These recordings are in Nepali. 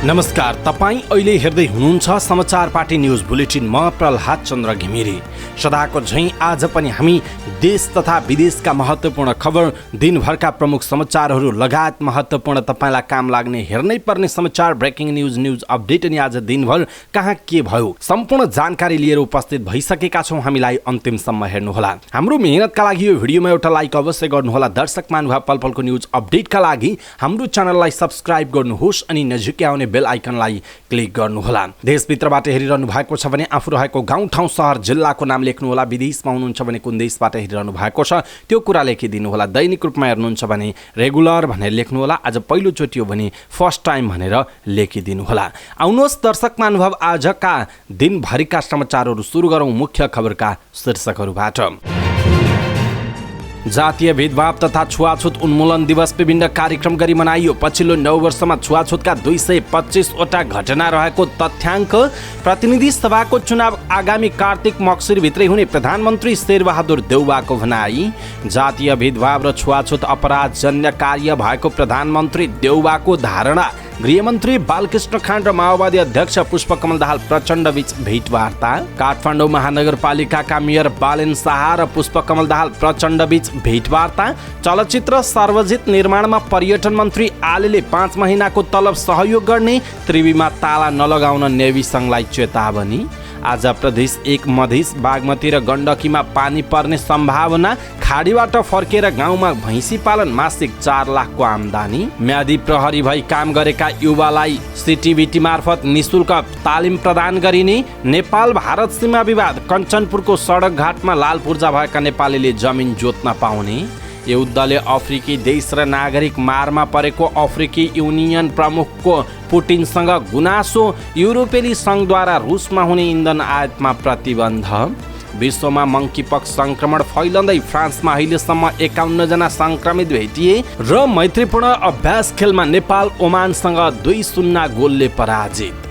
नमस्कार, तपाईँ अहिले हेर्दै हुनुहुन्छ समाचार पार्टी न्युज बुलेटिन। म प्रहलाद चन्द्र घिमिरे। सदाको झैँ आज पनि हामी देश तथा विदेशका महत्त्वपूर्ण खबर, दिनभरका प्रमुख समाचारहरू लगायत महत्त्वपूर्ण तपाईँलाई काम लाग्ने हेर्नै पर्ने समाचार, ब्रेकिङ न्युज अपडेट अनि आज दिनभर कहाँ के भयो सम्पूर्ण जानकारी लिएर उपस्थित भइसकेका छौँ। हामीलाई अन्तिमसम्म हेर्नुहोला। हाम्रो मेहनतका लागि यो भिडियोमा एउटा लाइक अवश्य गर्नुहोला। दर्शक महानुभाव पल पलको न्युज अपडेटका लागि हाम्रो च्यानललाई सब्स्क्राइब गर्नुहोस् अनि नजिकै आउने बेल आइकनलाई क्लिक गर्नुहोला। देशभित्रबाट हेरिरहनु भएको छ भने आफू रहेको गाउँ ठाउँ सहर जिल्लाको नाम लेख्नुहोला। विदेशमा हुनुहुन्छ भने कुन देशबाट हेरिरहनु भएको छ त्यो कुरा लेखिदिनुहोला। दैनिक रूपमा हेर्नुहुन्छ भने रेगुलर भनेर लेख्नुहोला। आज पहिलोचोटि हो भने फर्स्ट टाइम भनेर लेखिदिनुहोला। आउनुहोस् दर्शक महानुभाव, आजका दिनभरिका समाचारहरू सुरु गरौँ मुख्य खबरका शीर्षकहरूबाट। जातीय भेदभाव तथा छुवाछुत उन्मूलन दिवस विभिन्न कार्यक्रम गरी मनाइयो। पछिल्लो 9 वर्षमा छुवाछुतका 225वटा घटना रहेको तथ्याङ्क। प्रतिनिधि सभाको चुनाव आगामी कार्तिक मक्सिरभित्रै हुने प्रधानमन्त्री शेरबहादुर देउवाको भनाई। जातीय भेदभाव र छुवाछुत अपराधजन्य कार्य भएको प्रधानमन्त्री देउवाको धारणा। गृहमन्त्री बालकृष्ण खाँड र माओवादी अध्यक्ष पुष्पकमल दाहाल प्रचण्डबीच भेटवार्ता। काठमाडौँ महानगरपालिकाका मेयर बालेन शाह र पुष्पकमल दाहाल प्रचण्डबीच भेटवार्ता। चलचित्र सार्वजित निर्माणमा पर्यटन मन्त्री आलेले 5 महिनाको तलब सहयोग गर्ने। त्रिवीमा ताला नलगाउन नेवी सङ्घलाई चेतावनी। आज प्रदेश 1 मधेस बागमती र गण्डकीमा पानी पर्ने सम्भावना। खाडीबाट फर्केर गाउँमा भैँसी पालन, मासिक 4 लाखको आम्दानी। म्यादी प्रहरी भई काम गरेका युवालाई सिटिबिटी मार्फत निशुल्क तालिम प्रदान गरिने। नेपाल भारत सीमा विवाद। कञ्चनपुरको सडक घाटमा लाल पूर्जा भएका नेपालीले जमिन जोत्न पाउने। युद्धले अफ्रिकी देश र नागरिक मारमा परेको अफ्रिकी युनियन प्रमुखको पुटिनसँग गुनासो। युरोपेली सङ्घद्वारा रुसमा हुने इन्धन आयातमा प्रतिबन्ध। विश्वमा मङ्कीपक्स सङ्क्रमण फैलँदै फ्रान्समा अहिलेसम्म 51 जना सङ्क्रमित भेटिए। र मैत्रीपूर्ण अभ्यास खेलमा नेपाल ओमानसँग 2-0 गोलले पराजित।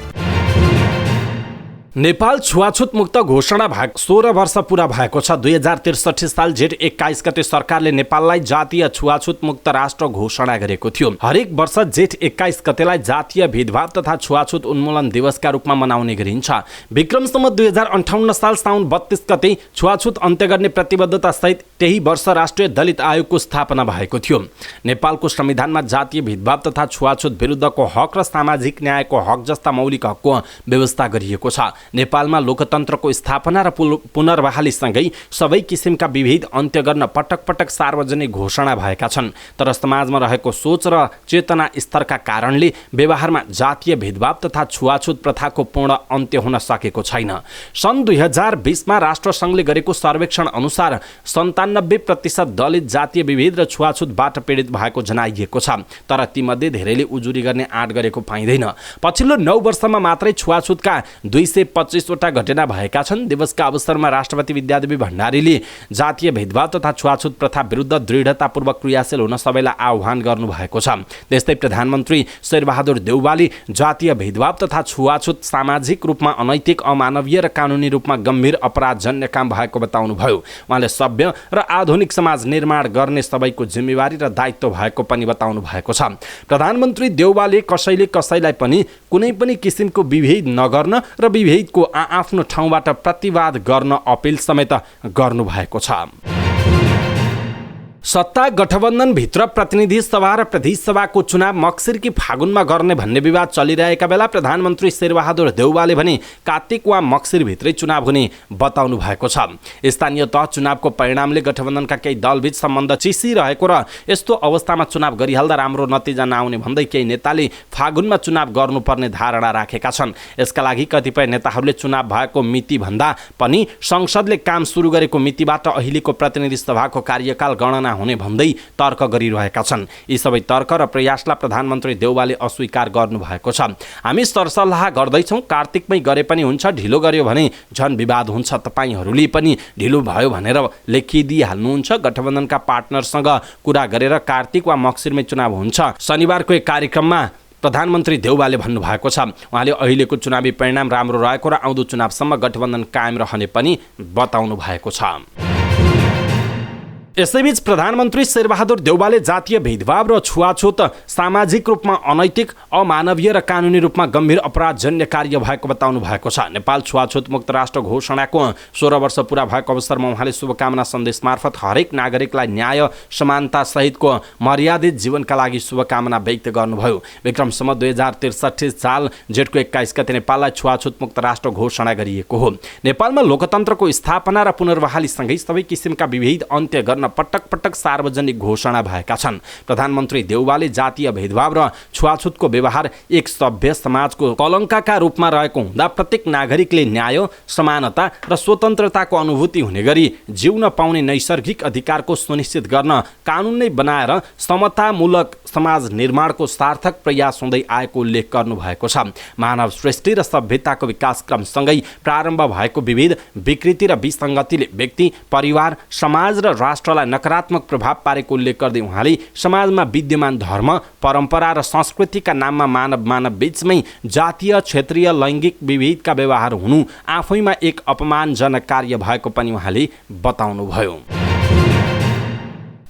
नेपाल छुवाछुत मुक्त घोषणा भएको 16 वर्ष पुरा भएको छ। 2063 साल जेठ 21 गते सरकारले नेपाललाई जातीय छुवाछुत मुक्त राष्ट्र घोषणा गरेको थियो। हरेक वर्ष जेठ 21 गतेलाई जातीय भेदभाव तथा छुवाछुत उन्मूलन दिवसका रूपमा मनाउने गरिन्छ। विक्रम सम्वत 2058 साल साउन 32 गते छुवाछुत अन्त्य गर्ने प्रतिबद्धता सहित त्यही वर्ष राष्ट्रिय दलित आयोगको स्थापना भएको थियो। नेपालको संविधानमा जातीय भेदभाव तथा छुवाछुत विरुद्धको हक र सामाजिक न्यायको हक जस्ता मौलिक हकको व्यवस्था गरिएको छ। नेपालमा लोकतन्त्रको स्थापना र पुनर्बहालीसँगै सबै किसिमका विभेद अन्त्य गर्न पटक पटक सार्वजनिक घोषणा भएका छन्। तर समाजमा रहेको सोच र चेतना स्तरका कारणले व्यवहारमा जातीय भेदभाव तथा छुवाछुत प्रथाको पूर्ण अन्त्य हुन सकेको छैन। सन् 2020मा राष्ट्रसङ्घले गरेको सर्वेक्षण अनुसार 97% दलित जातीय विभेद र छुवाछुतबाट पीडित भएको जनाइएको छ। तर तीमध्ये धेरैले उजुरी गर्ने आँट गरेको पाइँदैन। पछिल्लो 9 वर्षमा मात्रै छुवाछुतका 225वटा घटना भएका छन्। दिवसका अवसरमा राष्ट्रपति विद्यादेवी भण्डारीले जातीय भेदभाव तथा छुवाछुत प्रथा विरुद्ध दृढतापूर्वक क्रियाशील हुन सबैलाई आह्वान गर्नुभएको छ। त्यस्तै प्रधानमन्त्री शेरबहादुर देउवाले जातीय भेदभाव तथा छुवाछुत सामाजिक रूपमा अनैतिक, अमानवीय र कानुनी रूपमा गम्भीर अपराधजन्य काम भएको बताउनुभयो। उहाँले सभ्य र आधुनिक समाज निर्माण गर्ने सबैको जिम्मेवारी र दायित्व भएको पनि बताउनु भएको छ। प्रधानमन्त्री देउवाले कसैलाई पनि कुनै पनि किसिमको विभेद नगर्न र विभेदको आफ्नो ठाउँबाट प्रतिवाद गर्न अपिल समेत गर्नुभएको छ। सत्ता गठबन्धनभित्र प्रतिनिधि सभा र प्रदेश सभाको चुनाव मक्सिर कि फागुनमा गर्ने भन्ने विवाद चलिरहेका बेला प्रधानमन्त्री शेरबहादुर देउवाले भने कार्तिक वा मक्सिरभित्रै चुनाव हुने बताउनु भएको छ। स्थानीय तह चुनावको परिणामले गठबन्धनका केही दलबीच सम्बन्ध चिसिरहेको र यस्तो अवस्थामा चुनाव गरिहाल्दा राम्रो नतिजा नआउने भन्दै केही नेताले फागुनमा चुनाव गर्नुपर्ने धारणा राखेका छन्। यसका लागि कतिपय नेताहरूले चुनाव भएको मितिभन्दा पनि संसदले काम सुरु गरेको मितिबाट अहिलेको प्रतिनिधि सभाको कार्यकाल गणना हुने भन्दै तर्क गरिरहेका छन्। यी सबै तर्क र प्रयासलाई प्रधानमन्त्री देउवाले अस्वीकार गर्नुभएको छ। हामी सरसल्लाह गर्दैछौँ, कार्तिकमै गरे पनि हुन्छ, ढिलो गर्यो भने झन् विवाद हुन्छ। तपाईँहरूले पनि ढिलो भयो भनेर लेखिदिइहाल्नुहुन्छ। गठबन्धनका पार्टनरसँग कुरा गरेर कार्तिक वा मक्सिरमै चुनाव हुन्छ, शनिबारको एक कार्यक्रममा प्रधानमन्त्री देउवाले भन्नुभएको छ। उहाँले अहिलेको चुनावी परिणाम राम्रो रहेको र आउँदो चुनावसम्म गठबन्धन कायम रहने पनि बताउनु भएको छ। यसैबीच प्रधानमन्त्री शेरबहादुर देउवाले जातीय भेदभाव र छुवाछुत सामाजिक रूपमा अनैतिक, अमानवीय र कानुनी रूपमा गम्भीर अपराधजन्य कार्य भएको बताउनु भएको छ। नेपाल छुवाछुत मुक्त राष्ट्र घोषणाको 16 वर्ष पूरा भएको अवसरमा उहाँले शुभकामना सन्देश मार्फत हरेक नागरिकलाई न्याय, समानता सहितको मर्यादित जीवनका लागि शुभकामना व्यक्त गर्नुभयो। विक्रम सम्वत 2063 साल जेठको 21 गते नेपाललाई छुवाछुत मुक्त राष्ट्र घोषणा गरिएको हो। नेपालमा लोकतन्त्रको स्थापना र पुनर्बहालीसँगै सबै किसिमका विभेद अन्त्य गर्न पटक पटक सार्वजनिक घोषणा भएका छन्। प्रधानमन्त्री देउवाले जातीय भेदभाव र छुवाछुतको व्यवहार एक सभ्य समाजको कलङ्कका रूपमा रहेको हुँदा प्रत्येक नागरिकले न्याय, समानता र स्वतन्त्रताको अनुभूति हुने गरी जिउन पाउने नैसर्गिक अधिकारको सुनिश्चित गर्न कानुन नै बनाएर समतामूलक समाज निर्माणको सार्थक प्रयास हुँदै आएको उल्लेख गर्नुभएको छ। मानव सृष्टि र सभ्यताको विकासक्रमसँगै प्रारम्भ भएको विविध विकृति र विसङ्गतिले व्यक्ति, परिवार, समाज र राष्ट्रलाई नकारात्मक प्रभाव पारेको उल्लेख गर्दै उहाँले समाजमा विद्यमान धर्म, परम्परा र संस्कृतिका नाममा मानव बीचमै जातीय, क्षेत्रीय, लैङ्गिक विभेदका व्यवहार हुनु आफैमा एक अपमानजनक कार्य भएको पनि उहाँले बताउनुभयो।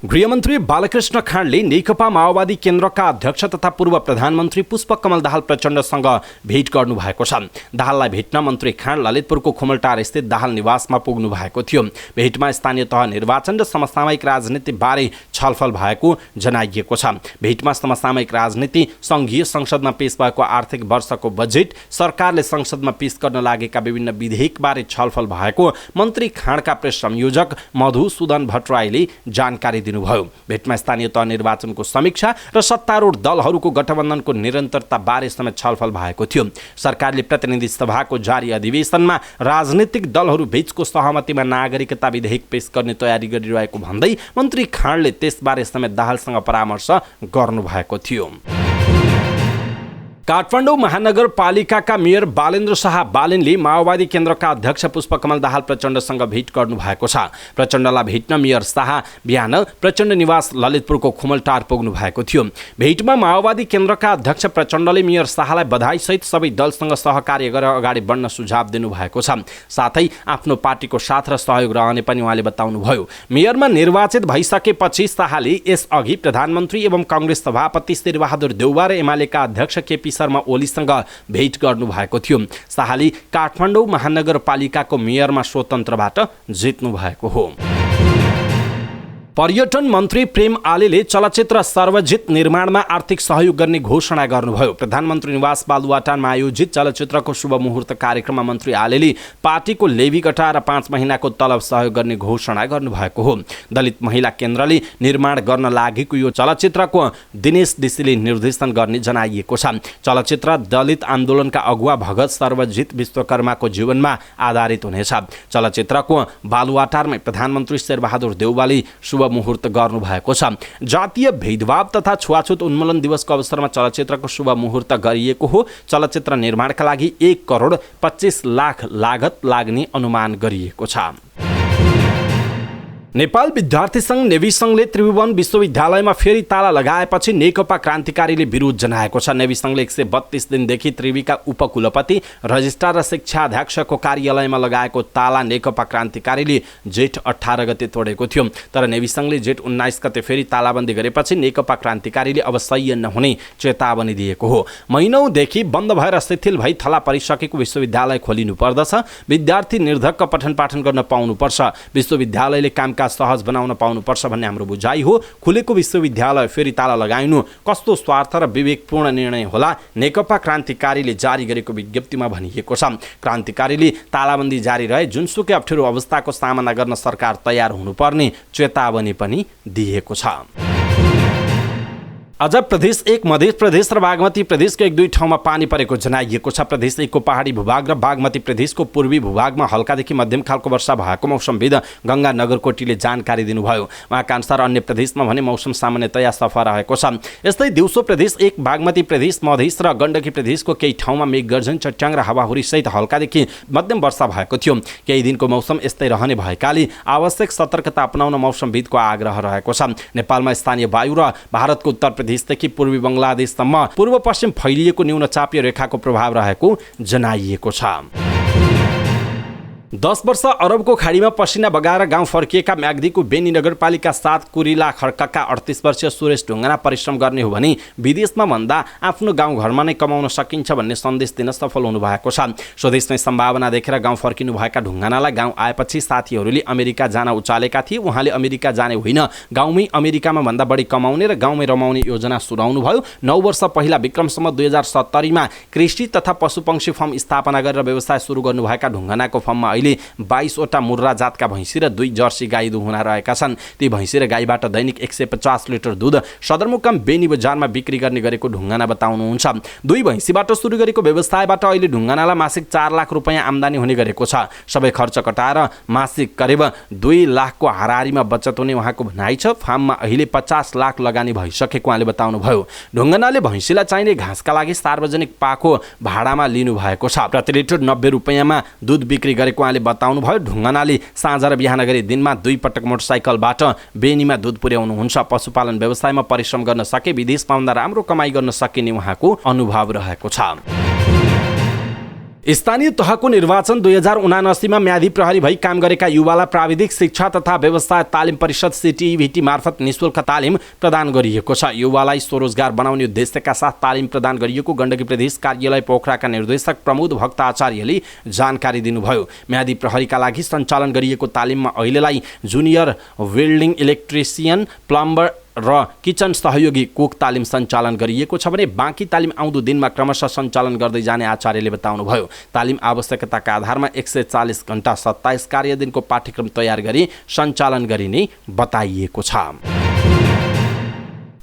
गृहमन्त्री बालकृष्ण खाँडले नेकपा माओवादी केन्द्रका अध्यक्ष तथा पूर्व प्रधानमन्त्री पुष्पकमल दाहाल प्रचण्डसँग भेट गर्नु भएको छ। दाहाललाई भेट्न मन्त्री खाँड ललितपुरको खुमलटार स्थित दाहाल निवासमा पुग्नु भएको थियो। भेटमा स्थानीय तह निर्वाचन र समसामयिक राजनीतिबारे छलफल भएको जनाइएको छ। भेटमा समसामयिक राजनीति, सङ्घीय संसदमा पेश भएको आर्थिक वर्षको बजेट, सरकारले संसदमा पेश गर्न लागेका विभिन्न विधेयकबारे छलफल भएको मन्त्री खाँडका प्रेस संयोजक मधुसूदन भट्टराईले जानकारी दिनुभयो। भेटमा स्थानीय तह निर्वाचनको समीक्षा र सत्तारूढ दलहरूको गठबन्धनको निरन्तरता बारे समेत छलफल भएको थियो। सरकारले प्रतिनिधि सभाको जारी अधिवेशनमा राजनीतिक दलहरू बीचको सहमतिमा नागरिकता विधेयक पेश गर्ने तयारी गरिरहेको भन्दै मन्त्री खाँडले त्यसबारे समेत दाहालसँग परामर्श गर्नुभएको थियो। काठमाडौँ महानगरपालिकाका मेयर बालेन्द्र शाह बालेनले माओवादी केन्द्रका अध्यक्ष पुष्पकमल दाहाल प्रचण्डसँग भेट गर्नु भएको छ। प्रचण्डलाई भेट्न मेयर शाह बिहान प्रचण्ड निवास ललितपुरको खुमलटार पुग्नु भएको थियो। भेटमा माओवादी केन्द्रका अध्यक्ष प्रचण्डले मेयर शाहलाई बधाईसहित सबै दलसँग सहकार्य गरेर अगाडि बढ्न सुझाव दिनुभएको छ। साथै आफ्नो पार्टीको साथ र सहयोग रहने पनि उहाँले बताउनुभयो। मेयरमा निर्वाचित भइसकेपछि शाहले यसअघि प्रधानमन्त्री एवं काङ्ग्रेस सभापति शेरबहादुर देउवा र एमालेका अध्यक्ष केपी शर्मा ओलीसँग भेट गर्नु भएको थियो। शाहले काठमाडौँ महानगरपालिकाको मेयरमा स्वतन्त्रबाट जित्नु भएको हो। पर्यटन मन्त्री प्रेम आलेले चलचित्र सर्वजित निर्माणमा आर्थिक सहयोग गर्ने घोषणा गर्नुभयो। प्रधानमन्त्री निवास बालुवाटारमा आयोजित चलचित्रको शुभ मुहुर्त कार्यक्रममा मन्त्री आलेले पार्टीको लेवी कटाएर 5 महिनाको तलब सहयोग गर्ने घोषणा गर्नुभएको हो। दलित महिला केन्द्रले निर्माण गर्न लागेको यो चलचित्रको दिनेश डिसीले निर्देशन गर्ने जनाइएको छ। चलचित्र दलित आन्दोलनका अगुवा भगत सर्वजित विश्वकर्माको जीवनमा आधारित हुनेछ। चलचित्रको बालुवाटारमै प्रधानमन्त्री शेरबहादुर देउवाले मुहुर्त गर्नु भएको छ। जातीय भेदभाव तथा छुवाछुत उन्मूलन दिवसको अवसरमा चलचित्रको शुभ मुहुर्त गरिएको हो। चलचित्र निर्माणका लागि 1 करोड 25 लाख लागत लाग्ने अनुमान गरिएको छ। नेपाल विद्यार्थी सङ्घ नेवी सङ्घले त्रिभुवन विश्वविद्यालयमा फेरि ताला लगाएपछि नेकपा क्रान्तिकारीले विरोध जनाएको छ। नेवी सङ्घले 132 दिनदेखि त्रिवीका उपकुलपति, रजिस्ट्रार र शिक्षाध्यक्षको कार्यालयमा लगाएको ताला नेकपा क्रान्तिकारीले जेठ 18 गते तोडेको थियो। तर नेवी सङ्घले जेठ 19 गते फेरि तालाबन्दी गरेपछि नेकपा क्रान्तिकारीले अब सह्य नहुने चेतावनी दिएको हो। महिनौदेखि बन्द भएर शिथिल भई थला परिसकेको विश्वविद्यालय खोलिनु पर्दछ। विद्यार्थी निर्धक्क पठन पाठन गर्न पाउनुपर्छ। विश्वविद्यालयले कामकाज सहज बनाउन पाउनुपर्छ भन्ने हाम्रो बुझाइ हो। खुलेको विश्वविद्यालय फेरि ताला लगाइनु कस्तो स्वार्थ र विवेकपूर्ण निर्णय होला, नेकपा क्रान्तिकारीले जारी गरेको विज्ञप्तिमा भनिएको छ। क्रान्तिकारीले तालाबन्दी जारी रहे जुनसुकै अप्ठ्यारो अवस्थाको सामना गर्न सरकार तयार हुनुपर्ने चेतावनी पनि दिएको छ। अझ प्रदेश 1, मध्य प्रदेश र बागमती प्रदेशको 1-2 ठाउँमा पानी परेको जनाइएको छ। प्रदेश 1 को पहाडी भूभाग र बागमती प्रदेशको पूर्वी भूभागमा हल्कादेखि मध्यम खालको वर्षा भएको मौसमविद गङ्गा नगरकोटीले जानकारी दिनुभयो। उहाँका अनुसार अन्य प्रदेशमा भने मौसम सामान्यतया सफा रहेको छ। यस्तै दिउँसो प्रदेश 1, बागमती प्रदेश, मधेस र गण्डकी प्रदेशको केही ठाउँमा मेघगर्जन, चट्याङ र हावाहुरी सहित हल्कादेखि मध्यम वर्षा भएको थियो। केही दिनको मौसम यस्तै रहने भएकाले आवश्यक सतर्कता अपनाउन मौसमविदको आग्रह रहेको छ। नेपालमा स्थानीय वायु र भारतको उत्तर प्रदेशदेखि पूर्वी बङ्गलादेशसम्म पूर्व पश्चिम फैलिएको न्यूनचापीय रेखाको प्रभाव रहेको जनाइएको छ। 10 वर्ष अरबको खाडीमा पसिना बगाएर गाउँ फर्किएका म्याग्दीको बेनी नगरपालिका 7 कुरिला खर्कका 38 वर्षीय सुरेश ढुङ्गाना परिश्रम गर्ने हो भने विदेशमा भन्दा आफ्नो गाउँघरमा नै कमाउन सकिन्छ भन्ने सन्देश दिन सफल हुनुभएको छ। स्वदेशमै सम्भावना देखेर गाउँ फर्किनु भएका ढुङ्गानालाई गाउँ आएपछि साथीहरूले अमेरिका जान उचालेका थिए। उहाँले अमेरिका जाने होइन, गाउँमै अमेरिकामा भन्दा बढी कमाउने र गाउँमै रमाउने योजना सुनाउनु भयो। 9 वर्ष पहिला विक्रमसम्म 2070 मा कृषि तथा पशुपक्षी फर्म स्थापना गरेर व्यवसाय सुरु गर्नुभएका ढुङ्गानाको फर्ममा अहिले 22 वटा मुर्रा जातका भैँसी र 2 जर्सी गाई दुहुना रहेका छन्। ती भैँसी र गाईबाट दैनिक 150 लिटर दुध सदरमुकाम बेनी बजारमा बिक्री गर्ने गरेको ढुङ्गाना बताउनुहुन्छ। 2 भैँसीबाट सुरु गरेको व्यवसायबाट अहिले ढुङ्गानालाई मासिक 4 लाख रुपैयाँ आम्दानी हुने गरेको छ। सबै खर्च कटाएर मासिक करिब 2 लाखको हाराहारीमा बचत हुने उहाँको भनाइ छ। फार्ममा अहिले 50 लाख लगानी भइसकेको उहाँले बताउनुभयो। ढुङ्गानाले भैँसीलाई चाहिने घाँसका लागि सार्वजनिक पाखो भाडामा लिनु भएको छ। प्रति लिटर 90 रुपैयाँमा दुध बिक्री गरेको उहाँले बताउनुभयो। ढुङ्गानाले साँझ र बिहान गरी दिनमा 2 पटक मोटरसाइकलबाट बेनीमा दुध पुर्याउनुहुन्छ। पशुपालन व्यवसायमा परिश्रम गर्न सके विदेशमा भन्दा राम्रो कमाई गर्न सकिने उहाँको अनुभव रहेको छ। स्थानीय तहको निर्वाचन 2079 मा म्यादी प्रहरी भई काम गरेका युवालाई प्राविधिक शिक्षा तथा व्यवसाय तालिम परिषद CTVT मार्फत निःशुल्क तालिम प्रदान गरिएको छ। युवालाई स्वरोजगार बनाउने उद्देश्यका साथ तालिम प्रदान गरिएको गण्डकी प्रदेश कार्यालय पोखराका निर्देशक प्रमोद भक्त आचार्यले जानकारी दिनुभयो। म्यादी प्रहरीका लागि सञ्चालन गरिएको तालिममा अहिलेलाई जुनियर वेल्डिङ इलेक्ट्रिसियन प्लम्बर र किचन सहयोगी कुक तालिम सञ्चालन गरिएको छ भने बाँकी तालिम आउँदो दिनमा क्रमशः सञ्चालन गर्दै जाने आचार्यले बताउनुभयो। तालिम आवश्यकताका आधारमा 140 घण्टा 27 कार्यदिनको पाठ्यक्रम तयार गरी सञ्चालन गरिने बताइएको छ।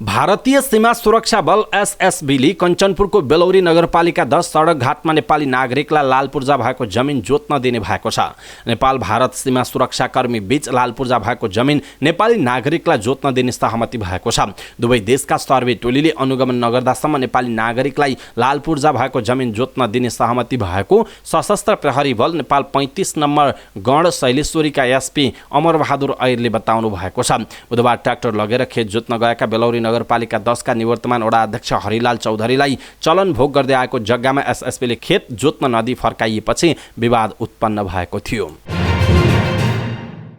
भारतीय सीमा सुरक्षा बल SSBले कञ्चनपुरको बेलौरी नगरपालिका 10 सडक घाटमा नेपाली नागरिकलाई लाल पूर्जा भएको जमिन जोत्न दिने भएको छ। नेपाल भारत सीमा सुरक्षाकर्मी बीच लाल पूर्जा भएको जमिन नेपाली नागरिकलाई जोत्न दिने सहमति भएको छ। दुवै देशका सर्वे टोलीले अनुगमन नगर्दासम्म नेपाली नागरिकलाई लाल पूर्जा भएको जमिन जोत्न दिने सहमति भएको सशस्त्र प्रहरी बल नेपाल 35 नम्बर गण शैलेश्वरीका SP अमरबहादुर ऐरले बताउनु भएको छ। बुधबार ट्र्याक्टर लगेर खेत जोत्न गएका बेलौरी नगरपालिका 10 का निवर्तमान वडा अध्यक्ष हरिलाल चौधरीलाई चलन भोग गर्दै आएको जग्गामा SSBले खेत जोत्न नदी फर्काइएपछि विवाद उत्पन्न भएको थियो।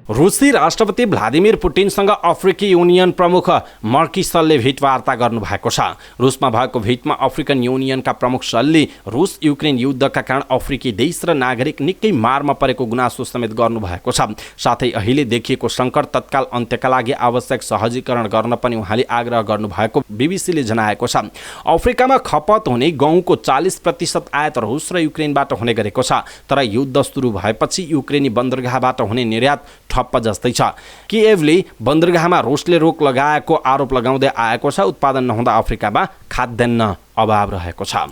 रुसी राष्ट्रपति भ्लादिमिर पुटिनसँग अफ्रिकी युनियन प्रमुख मर्की सलले भेटवार्ता गर्नुभएको छ। रुसमा भएको भेटमा अफ्रिकन युनियनका प्रमुख सलले रुस युक्रेन युद्धका कारण अफ्रिकी देश र नागरिक निकै मारमा परेको गुनासो समेत गर्नुभएको छ। साथै अहिले देखिएको सङ्कट तत्काल अन्त्यका लागि आवश्यक सहजीकरण गर्न पनि उहाँले आग्रह गर्नुभएको बीबीसीले जनाएको छ। अफ्रिकामा खपत हुने गहुँको 40% आयात रुस र युक्रेनबाट हुने गरेको छ। तर युद्ध सुरु भएपछि युक्रेनी बन्दरगाहबाट हुने निर्यात ठप्प जस्तै छ। किएभले बन्दरगाहमा रुसले रोक लगाएको आरोप लगाउँदै आएको छ। उत्पादन नहुँदा अफ्रिकामा खाद्यान्न अभाव रहेको छ।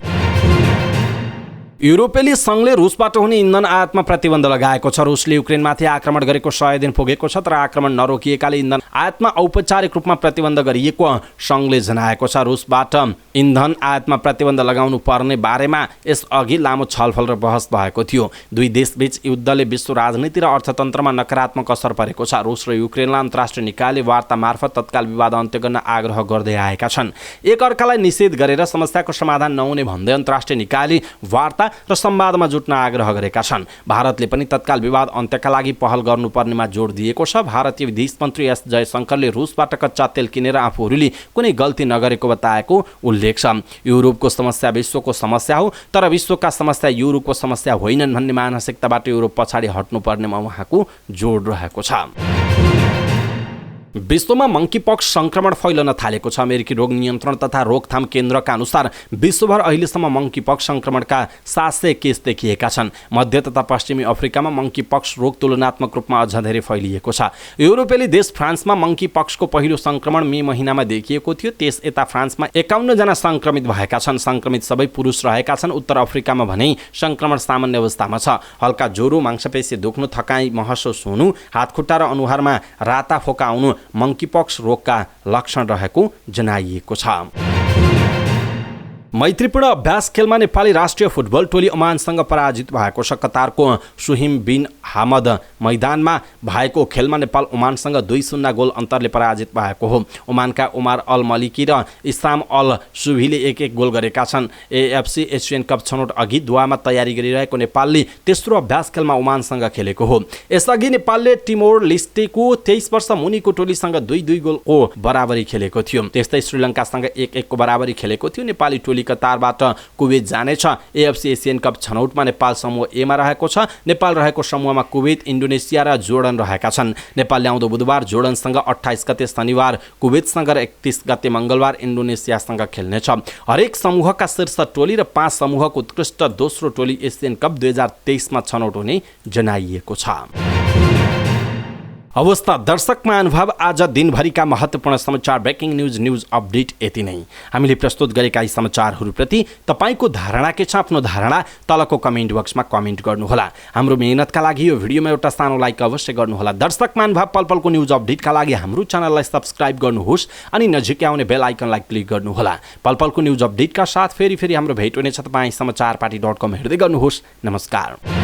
युरोपेली सङ्घले रुसबाट हुने इन्धन आयातमा प्रतिबन्ध लगाएको छ। रुसले युक्रेनमाथि आक्रमण गरेको 100 दिन पुगेको छ, तर आक्रमण नरोकिएकाले इन्धन आयातमा औपचारिक रूपमा प्रतिबन्ध गरिएको सङ्घले जनाएको छ। रुसबाट इन्धन आयातमा प्रतिबन्ध लगाउनु पर्ने बारेमा यसअघि लामो छलफल र बहस भएको थियो। दुई देशबीच युद्धले विश्व राजनीति र अर्थतन्त्रमा नकारात्मक असर परेको छ। रुस र युक्रेनलाई अन्तर्राष्ट्रिय निकायले वार्ता मार्फत तत्काल विवाद अन्त्य गर्न आग्रह गर्दै आएका छन्। एकअर्कालाई निषेध गरेर समस्याको समाधान नहुने भन्दै अन्तर्राष्ट्रिय निकायले वार्ता र संवादमा जुट्न आग्रह गरेका छन्। भारतले पनि तत्काल विवाद अन्त्यका लागि पहल गर्नुपर्नेमा जोड दिएको छ। भारतीय विदेश मन्त्री S जयशंकरले रुसबाट कच्चा तेल किनेर आफूहरूले कुनै गल्ती नगरेको बताएको उल्लेख छ। युरोपको समस्या विश्वको समस्या हो, तर विश्वका समस्या युरोपको समस्या होइनन् भन्ने मानसिकताबाट युरोप पछाडि हट्नुपर्नेमा उहाँको जोड रहेको छ। विश्वमा मंकीपक्स संक्रमण फैलन थालेको छ। अमेरिकी रोग नियन्त्रण तथा रोकथाम केन्द्रका अनुसार विश्वभर अहिलेसम्म मंकीपक्स संक्रमणका 700 केस देखिएका छन्। मध्य तथा पश्चिमी अफ्रिकामा मंकीपक्स रोग तुलनात्मक रूपमा अझ धेरै फैलिएको छ। युरोपेली देश फ्रान्समा मंकीपक्सको पहिलो संक्रमण मे महिनामा देखिएको थियो। त्यस यता फ्रान्समा 51 जना संक्रमित भएका छन्। संक्रमित सबै पुरुष रहेका छन्। उत्तर अफ्रिकामा भने संक्रमण सामान्य अवस्थामा छ। हल्का ज्वरो, मांसपेशी दुख्नु, थकाइ महसुस हुनु, हातखुट्टा र अनुहारमा राता फोका आउनु मंकीपक्स रोगका लक्षण रहेको जनाइएको छ। मैत्रीपूर्ण अभ्यास खेलमा नेपाली राष्ट्रिय फुटबल टोली ओमानसँग पराजित भएको छ। कतारको सुहिम बिन हामद मैदानमा भएको खेलमा नेपाल ओमानसँग 2-0 गोल अन्तरले पराजित भएको हो। ओमानका उमार अल मलिकी र इस्लाम अल सुभीले 1-1 गोल गरेका छन्। एएफसी एसियन कप छनौट अघि दुवामा तयारी गरिरहेको नेपालले तेस्रो अभ्यास खेलमा ओमानसँग खेलेको हो। यसअघि नेपालले टिमोर लेस्टेको 23 वर्ष मुनिको टोलीसँग 2-2 गोलको बराबरी खेलेको थियो। त्यस्तै श्रीलङ्कासँग 1-1 को बराबरी खेलेको थियो। नेपाली टोली कतारबाट कुवेत जानेछ। एएफसी एसियन कप छनौटमा नेपाल समूह एमा रहेको छ। नेपाल रहेको समूहमा कुवेत, इन्डोनेसिया र जोर्डन रहेका छन्। नेपालले आउँदो बुधबार जोर्डनसँग, 28 गते शनिबार कुवेतसँग र 31 गते मङ्गलबार इन्डोनेसियासँग खेल्नेछ। हरेक समूहका शीर्ष टोली र 5 समूहको उत्कृष्ट दोस्रो टोली एसियन कप 2023 मा छनौट हुने जनाइएको छ। अवस्था दर्शक महानुभाव, आज दिनभरिका महत्त्वपूर्ण समाचार ब्रेकिङ न्युज अपडेट यति नै। हामीले प्रस्तुत गरेका यी समाचारहरूप्रति तपाईँको धारणा के छ? आफ्नो धारणा तलको कमेन्ट बक्समा कमेन्ट गर्नुहोला। हाम्रो मेहनतका लागि यो भिडियोमा एउटा सानो लाइक अवश्य गर्नुहोला। दर्शक महानुभाव, पलपलको न्युज अपडेटका लागि हाम्रो च्यानललाई सब्स्क्राइब गर्नुहोस् अनि नजिकै आउने बेल आइकनलाई क्लिक गर्नुहोला। पलपलको न्युज अपडेटका साथ फेरि हाम्रो भेट हुनेछ। तपाईँ समाचारपाटी.com हेर्दै गर्नुहोस्। नमस्कार।